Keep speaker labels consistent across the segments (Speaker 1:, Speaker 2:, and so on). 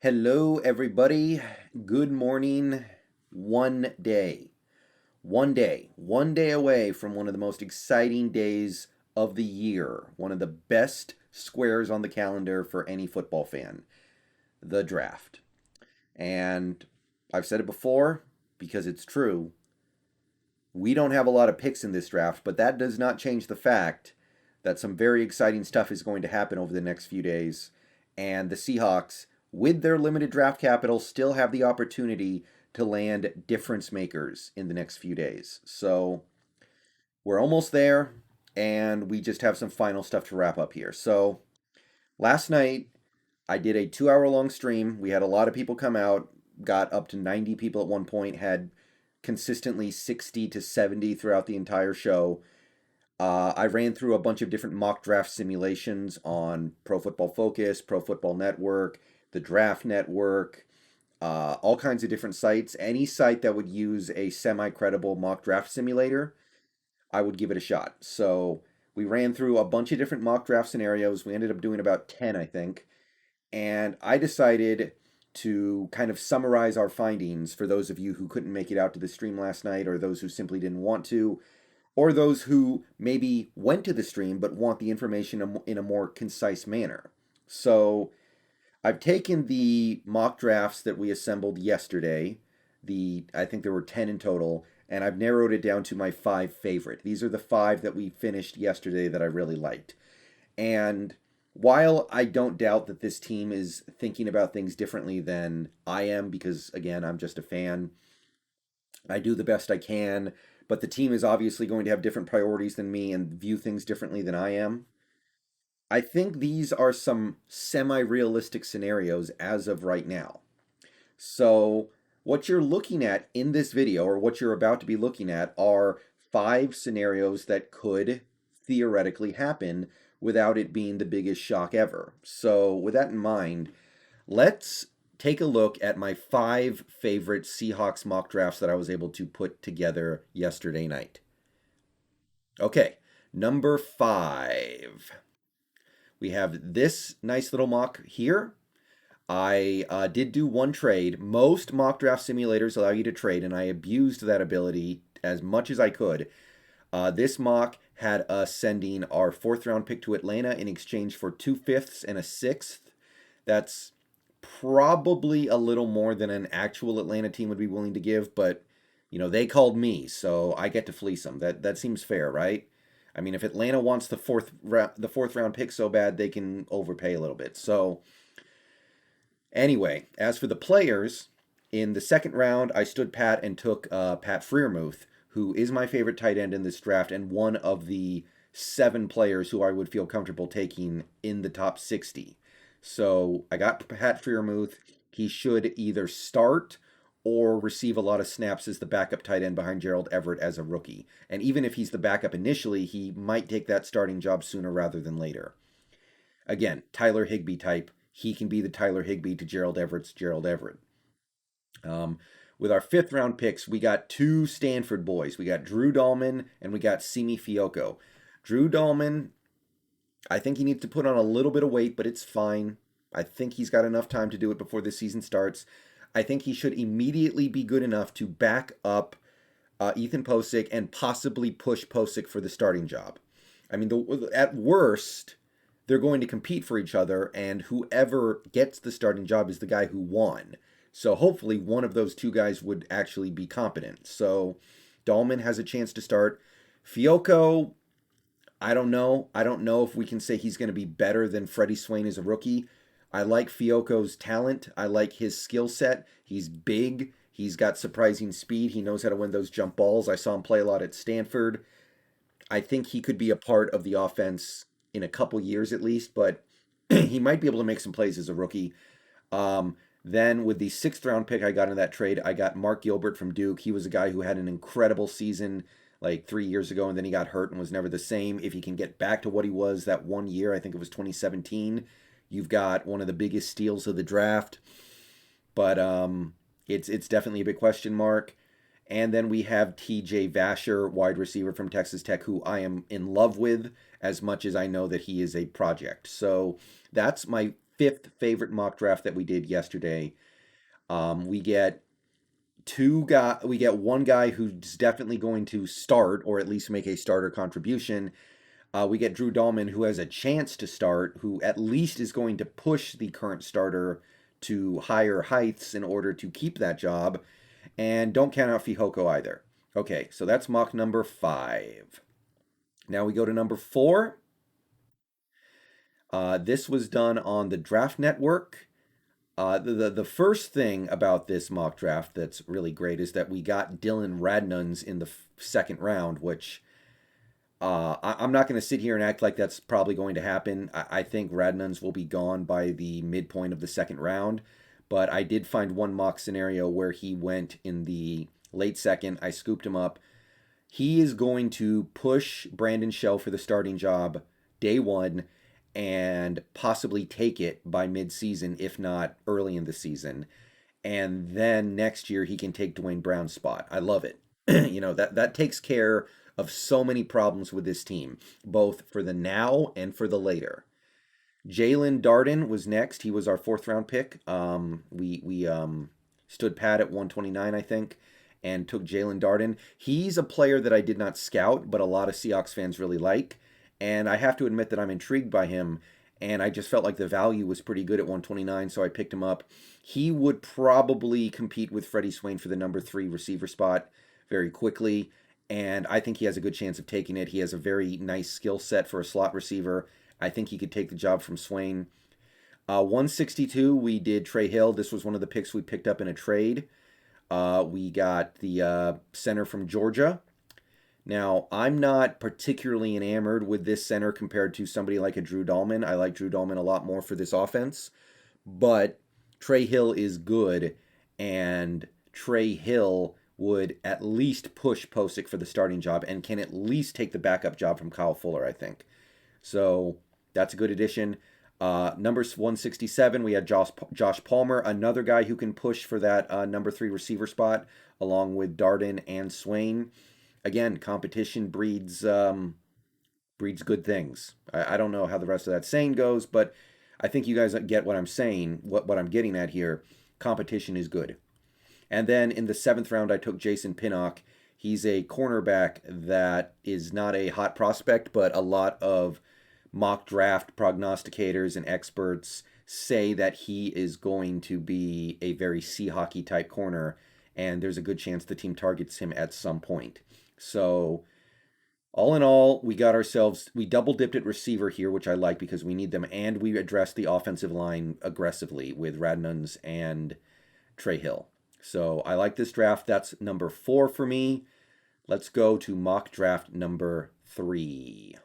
Speaker 1: Hello, everybody. Good morning. One day, one day away from one of the most exciting days of the year, one of the best squares on the calendar for any football fan, the draft. And I've said it before because it's true. We don't have a lot of picks in this draft, but that does not change the fact that some very exciting stuff is going to happen over the next few days. And the Seahawks, with their limited draft capital, still have the opportunity to land difference makers in the next few days. So we're almost there, and we just have some final stuff to wrap up here. So last night, I did a 2 hour long stream. We had a lot of people come out, got up to 90 people at one point, had consistently 60 to 70 throughout the entire show. I ran through a bunch of different mock draft simulations on Pro Football Focus, Pro Football Network, the Draft Network, all kinds of different sites. Any site that would use a semi-credible mock draft simulator, I would give it a shot. So we ran through a bunch of different mock draft scenarios. We ended up doing about 10, I think. And I decided to kind of summarize our findings for those of you who couldn't make it out to the stream last night, or those who simply didn't want to, or those who maybe went to the stream but want the information in a more concise manner. So I've taken the mock drafts that we assembled yesterday, I think there were 10 in total, and I've narrowed it down to my 5 favorite. These are the 5 that we finished yesterday that I really liked. And while I don't doubt that this team is thinking about things differently than I am, because again, I'm just a fan, I do the best I can, but the team is obviously going to have different priorities than me and view things differently than I am. I think these are some semi realistic scenarios as of right now. So, what you're looking at in this video, or what you're about to be looking at, are 5 scenarios that could theoretically happen without it being the biggest shock ever. So, with that in mind, let's take a look at my 5 favorite Seahawks mock drafts that I was able to put together yesterday night. Okay, number 5. We have this nice little mock here. I did do one trade. Most mock draft simulators allow you to trade, and I abused that ability as much as I could. This mock had us sending our 4th round pick to Atlanta in exchange for 2/5 and a 6th. That's probably a little more than an actual Atlanta team would be willing to give, but they called me, so I get to fleece them. That seems fair, right? I mean, if Atlanta wants the fourth round pick so bad, they can overpay a little bit. So anyway, as for the players, in the 2nd round, I stood pat and took Pat Freiermuth, who is my favorite tight end in this draft and one of the 7 players who I would feel comfortable taking in the top 60. So I got Pat Freiermuth. He should either start or receive a lot of snaps as the backup tight end behind Gerald Everett as a rookie. And even if he's the backup initially, he might take that starting job sooner rather than later. Again, Tyler Higbee type. He can be the Tyler Higbee to Gerald Everett's Gerald Everett. With our 5th round picks, we got 2 Stanford boys. We got Drew Dalman and we got Simi Fehoko. Drew Dalman, I think he needs to put on a little bit of weight, but it's fine. I think he's got enough time to do it before the season starts. I think he should immediately be good enough to back up Ethan Posick and possibly push Posick for the starting job. I mean, at worst, they're going to compete for each other, and whoever gets the starting job is the guy who won. So hopefully one of those 2 guys would actually be competent. So Dalman has a chance to start. Fehoko, I don't know. I don't know if we can say he's going to be better than Freddie Swain as a rookie. I like Fioco's talent. I like his skill set. He's big. He's got surprising speed. He knows how to win those jump balls. I saw him play a lot at Stanford. I think he could be a part of the offense in a couple years at least, but he might be able to make some plays as a rookie. Then with the 6th round pick I got in that trade, I got Mark Gilbert from Duke. He was a guy who had an incredible season like 3 years ago, and then he got hurt and was never the same. If he can get back to what he was that one year, I think it was 2017, you've got one of the biggest steals of the draft. But it's definitely a big question mark. And then we have TJ Vasher, wide receiver from Texas Tech, who I am in love with as much as I know that he is a project. So that's my fifth favorite mock draft that we did yesterday. We get we get one guy who's definitely going to start or at least make a starter contribution. We get Drew Dahlman, who has a chance to start, who at least is going to push the current starter to higher heights in order to keep that job. And don't count out Fihoko either. Okay, so that's mock number 5. Now we go to number 4. This was done on the Draft Network. The first thing about this mock draft that's really great is that we got Dylan Radnuns in the second round, which I'm not going to sit here and act like that's probably going to happen. I think Radnuns will be gone by the midpoint of the second round, but I did find one mock scenario where he went in the late second. I scooped him up. He is going to push Brandon Shell for the starting job day one and possibly take it by mid-season, if not early in the season. And then next year he can take Dwayne Brown's spot. I love it. That takes care of so many problems with this team, both for the now and for the later. Jalen Darden was next. He was our fourth round pick. We stood pat at 129, I think, and took Jalen Darden. He's a player that I did not scout, but a lot of Seahawks fans really like. And I have to admit that I'm intrigued by him. And I just felt like the value was pretty good at 129, so I picked him up. He would probably compete with Freddie Swain for the number 3 receiver spot very quickly. And I think he has a good chance of taking it. He has a very nice skill set for a slot receiver. I think he could take the job from Swain. 162, we did Trey Hill. This was one of the picks we picked up in a trade. We got the center from Georgia. Now, I'm not particularly enamored with this center compared to somebody like a Drew Dahlman. I like Drew Dahlman a lot more for this offense. But Trey Hill is good, and Trey Hill would at least push Posick for the starting job and can at least take the backup job from Kyle Fuller, I think. So that's a good addition. Number 167, we had Josh Palmer, another guy who can push for that number 3 receiver spot, along with Darden and Swain. Again, competition breeds good things. I don't know how the rest of that saying goes, but I think you guys get what I'm saying, what I'm getting at here. Competition is good. And then in the 7th round, I took Jason Pinnock. He's a cornerback that is not a hot prospect, but a lot of mock draft prognosticators and experts say that he is going to be a very Seahawky type corner, and there's a good chance the team targets him at some point. So all in all, we double dipped at receiver here, which I like because we need them, and we addressed the offensive line aggressively with Radnuns and Trey Hill. So I like this draft. That's number 4 for me. Let's go to mock draft number 3.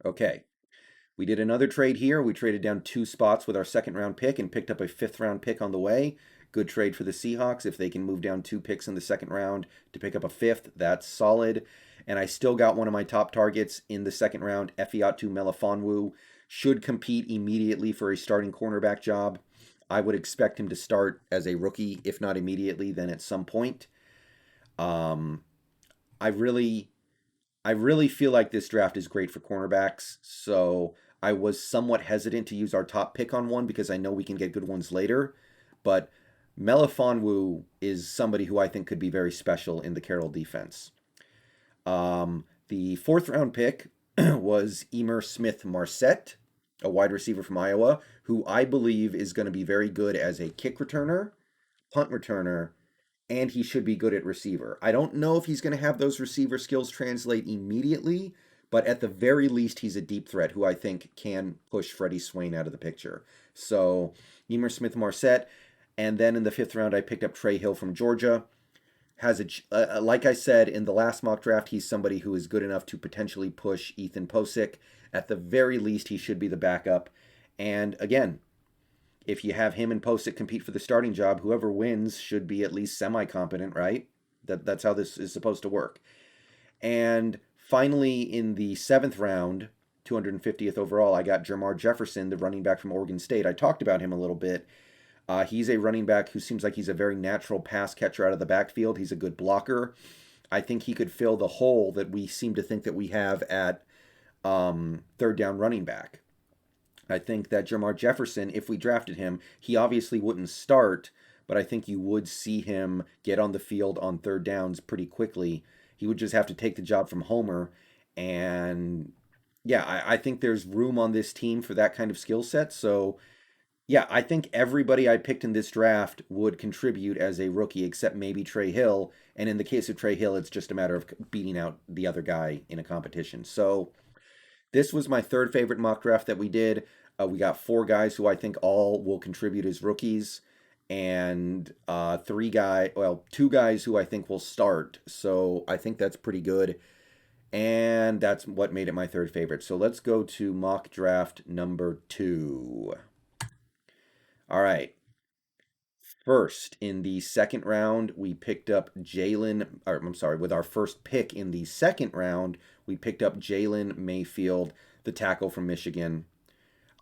Speaker 1: Okay. We did another trade here. We traded down 2 spots with our second round pick and picked up a 5th round pick on the way. Good trade for the Seahawks. If they can move down 2 picks in the second round to pick up a 5th, that's solid. And I still got one of my top targets in the second round. Efiatu Melifonwu should compete immediately for a starting cornerback job. I would expect him to start as a rookie, if not immediately, then at some point. I really feel like this draft is great for cornerbacks, so I was somewhat hesitant to use our top pick on one because I know we can get good ones later. But Melifonwu is somebody who I think could be very special in the Carroll defense. The 4th round pick was Emer Smith-Marset, a wide receiver from Iowa, who I believe is going to be very good as a kick returner, punt returner, and he should be good at receiver. I don't know if he's going to have those receiver skills translate immediately, but at the very least, he's a deep threat who I think can push Freddie Swain out of the picture. So, Emer Smith-Marset. And then in the 5th round, I picked up Trey Hill from Georgia. Like I said, in the last mock draft, he's somebody who is good enough to potentially push Ethan Posick. At the very least, he should be the backup. And again, if you have him and Posick compete for the starting job, whoever wins should be at least semi-competent, right? That's how this is supposed to work. And finally, in the 7th round, 250th overall, I got Jermar Jefferson, the running back from Oregon State. I talked about him a little bit. He's a running back who seems like he's a very natural pass catcher out of the backfield. He's a good blocker. I think he could fill the hole that we seem to think that we have at 3rd down running back. I think that Jamar Jefferson, if we drafted him, he obviously wouldn't start, but I think you would see him get on the field on third downs pretty quickly. He would just have to take the job from Homer. And yeah, I think there's room on this team for that kind of skill set. So yeah, I think everybody I picked in this draft would contribute as a rookie, except maybe Trey Hill. And in the case of Trey Hill, it's just a matter of beating out the other guy in a competition. So this was my third favorite mock draft that we did. We got four guys who I think all will contribute as rookies, and two guys who I think will start. So I think that's pretty good, and that's what made it my third favorite. So let's go to mock draft number two. All right. First, in the second round, we picked up Jalen, or I'm sorry, with our first pick in the second round, we picked up Jalen Mayfield, the tackle from Michigan.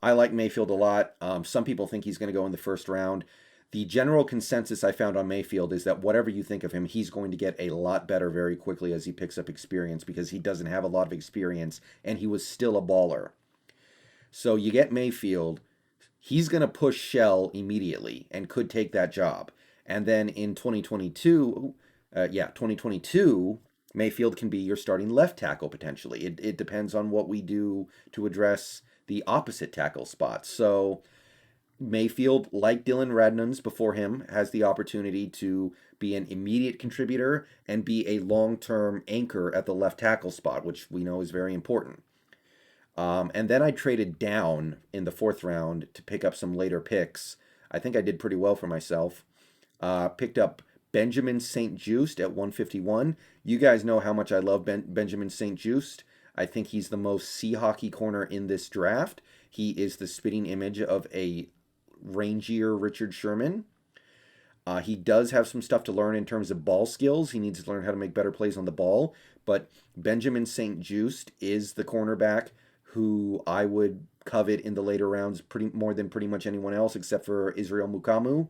Speaker 1: I like Mayfield a lot. Some people think he's going to go in the first round. The general consensus I found on Mayfield is that whatever you think of him, he's going to get a lot better very quickly as he picks up experience because he doesn't have a lot of experience and he was still a baller. So you get Mayfield, he's going to push Shell immediately and could take that job. And then in 2022, Mayfield can be your starting left tackle potentially. It depends on what we do to address the opposite tackle spot. So Mayfield, like Dylan Radnun's before him, has the opportunity to be an immediate contributor and be a long-term anchor at the left tackle spot, which we know is very important. And then I traded down in the fourth round to pick up some later picks. I think I did pretty well for myself. Picked up Benjamin St-Juste at 151. You guys know how much I love Benjamin St-Juste. I think he's the most sea hockey corner in this draft. He is the spitting image of a rangier Richard Sherman. He does have some stuff to learn in terms of ball skills. He needs to learn how to make better plays on the ball. But Benjamin St-Juste is the cornerback who I would covet in the later rounds more than pretty much anyone else except for Israel Mukamu.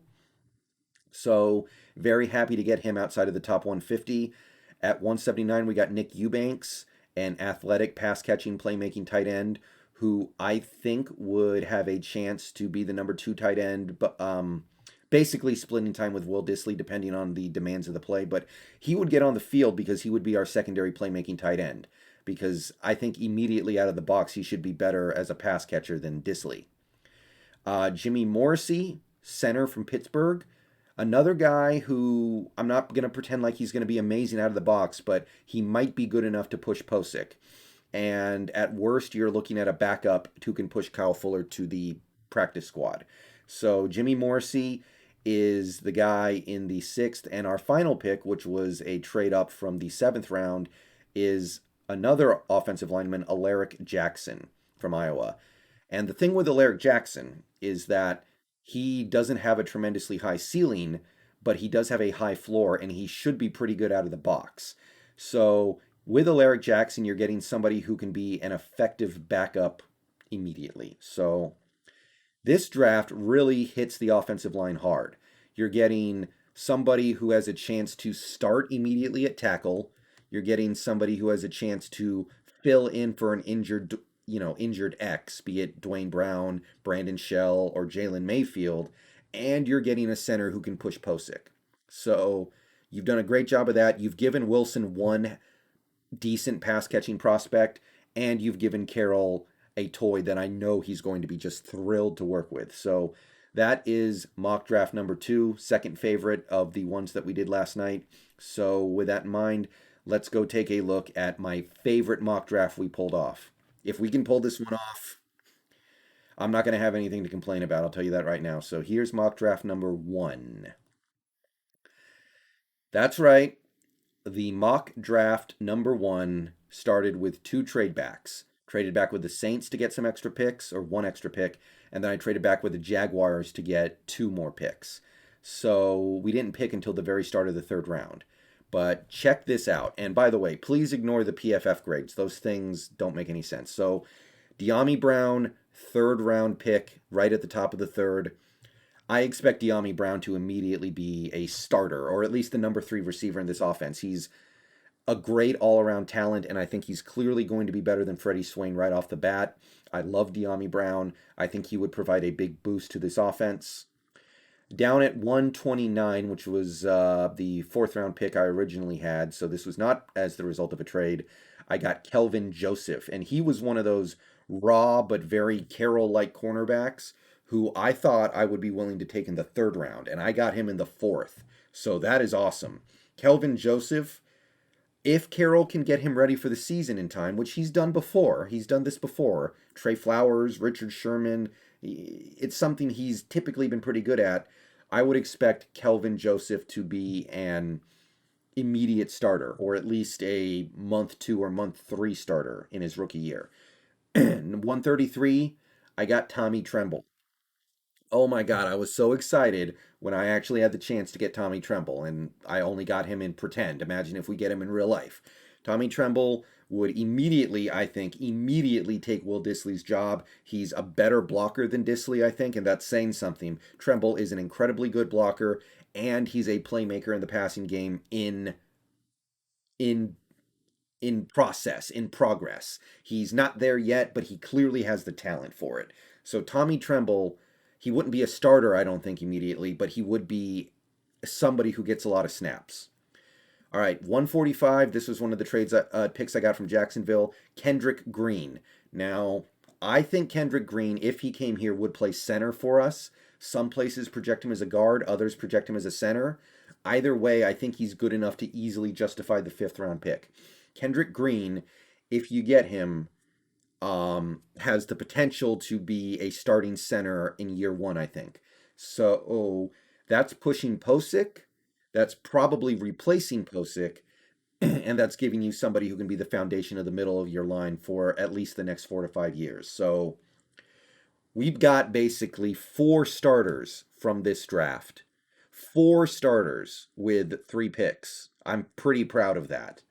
Speaker 1: So very happy to get him outside of the top 150. At 179, we got Nick Eubanks, an athletic pass-catching, playmaking tight end who I think would have a chance to be the number 2 tight end, but basically splitting time with Will Dissly depending on the demands of the play. But he would get on the field because he would be our secondary playmaking tight end, because I think immediately out of the box he should be better as a pass catcher than Dissly. Jimmy Morrissey, center from Pittsburgh. Another guy who I'm not going to pretend like he's going to be amazing out of the box, but he might be good enough to push Posick. And at worst, you're looking at a backup who can push Kyle Fuller to the practice squad. So Jimmy Morrissey is the guy in the sixth. And our final pick, which was a trade up from the seventh round, is another offensive lineman, Alaric Jackson from Iowa. And the thing with Alaric Jackson is that he doesn't have a tremendously high ceiling, but he does have a high floor, and he should be pretty good out of the box. So with Alaric Jackson, you're getting somebody who can be an effective backup immediately. So this draft really hits the offensive line hard. You're getting somebody who has a chance to start immediately at tackle. You're getting somebody who has a chance to fill in for an injured X, be it Dwayne Brown, Brandon Shell, or Jalen Mayfield, and you're getting a center who can push Posick. So you've done a great job of that. You've given Wilson one decent pass-catching prospect, and you've given Carroll a toy that I know he's going to be just thrilled to work with. So that is mock draft number 2, second favorite of the ones that we did last night. So with that in mind, let's go take a look at my favorite mock draft we pulled off. If we can pull this one off, I'm not going to have anything to complain about. I'll tell you that right now. So here's mock draft number 1. That's right. The mock draft number 1 started with 2 trade backs. Traded back with the Saints to get some extra picks, or 1 extra pick, and then I traded back with the Jaguars to get 2 more picks. So we didn't pick until the very start of the 3rd round. But check this out. And by the way, please ignore the PFF grades. Those things don't make any sense. So Dyami Brown, 3rd round pick, right at the top of the 3rd. I expect Dyami Brown to immediately be a starter, or at least the number 3 receiver in this offense. He's a great all-around talent, and I think he's clearly going to be better than Freddie Swain right off the bat. I love De'Ami Brown. I think he would provide a big boost to this offense. Down at 129, which was the fourth round pick I originally had, so this was not as the result of a trade. I got Kelvin Joseph, and he was one of those raw but very Carroll like cornerbacks who I thought I would be willing to take in the third round, and I got him in the fourth. So that is awesome. Kelvin Joseph, if Carroll can get him ready for the season in time, which he's done this before. Trey Flowers, Richard Sherman, it's something he's typically been pretty good at. I would expect Kelvin Joseph to be an immediate starter, or at least a month two or month three starter in his rookie year. 133, I got Tommy Tremble. Oh my God, I was so excited when I actually had the chance to get Tommy Tremble, and I only got him in pretend. Imagine if we get him in real life. Tommy Tremble would immediately, I think, immediately take Will Dissly's job. He's a better blocker than Dissly, I think, and that's saying something. Tremble is an incredibly good blocker, and he's a playmaker in the passing game in in progress. He's not there yet, but he clearly has the talent for it. So Tommy Tremble, he wouldn't be a starter, I don't think, immediately, but he would be somebody who gets a lot of snaps. All right, 145. This was one of the picks I got from Jacksonville. Kendrick Green. Now, I think Kendrick Green, if he came here, would play center for us. Some places project him as a guard, others project him as a center. Either way, I think he's good enough to easily justify the fifth round pick. Kendrick Green, if you get him, has the potential to be a starting center in year one, I think. So that's pushing Posick. That's probably replacing Posick. And that's giving you somebody who can be the foundation of the middle of your line for at least the next 4 to 5 years. So we've got basically four starters from this draft. Four starters with three picks. I'm pretty proud of that.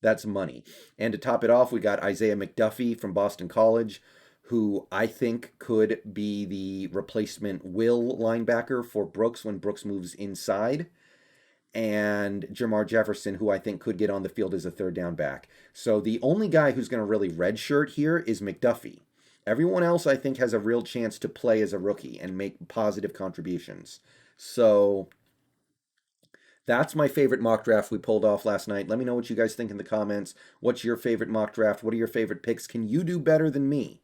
Speaker 1: That's money. And to top it off, we got Isaiah McDuffie from Boston College, who I think could be the replacement will linebacker for Brooks when Brooks moves inside. And Jamar Jefferson, who I think could get on the field as a third down back. So the only guy who's going to really redshirt here is McDuffie. Everyone else, I think, has a real chance to play as a rookie and make positive contributions. So that's my favorite mock draft we pulled off last night. Let me know what you guys think in the comments. What's your favorite mock draft? What are your favorite picks? Can you do better than me?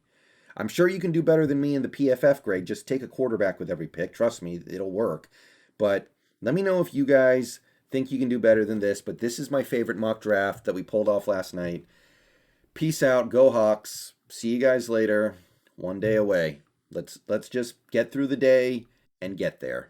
Speaker 1: I'm sure you can do better than me in the PFF grade. Just take a quarterback with every pick. Trust me, it'll work. But let me know if you guys think you can do better than this. But this is my favorite mock draft that we pulled off last night. Peace out. Go Hawks. See you guys later. One day away. Let's just get through the day and get there.